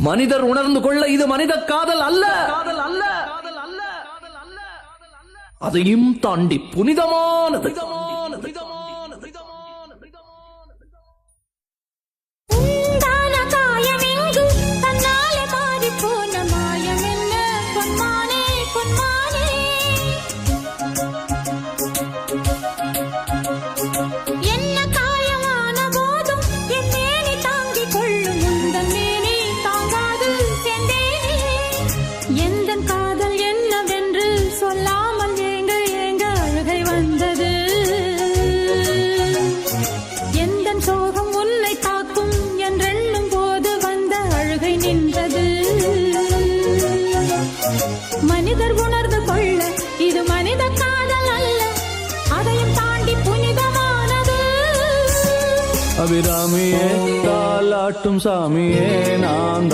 மனிதர் உணர்ந்து கொள்ள இது மனித காதல் அல்ல, அதையும் தாண்டி புனிதமானது. மனிதர் உணர்ந்து கொள்ள இது மனித காதல் அல்ல, அதையும் தாண்டி புனிதமானது. அபிராமியே தாலாட்டும் சாமியே நான்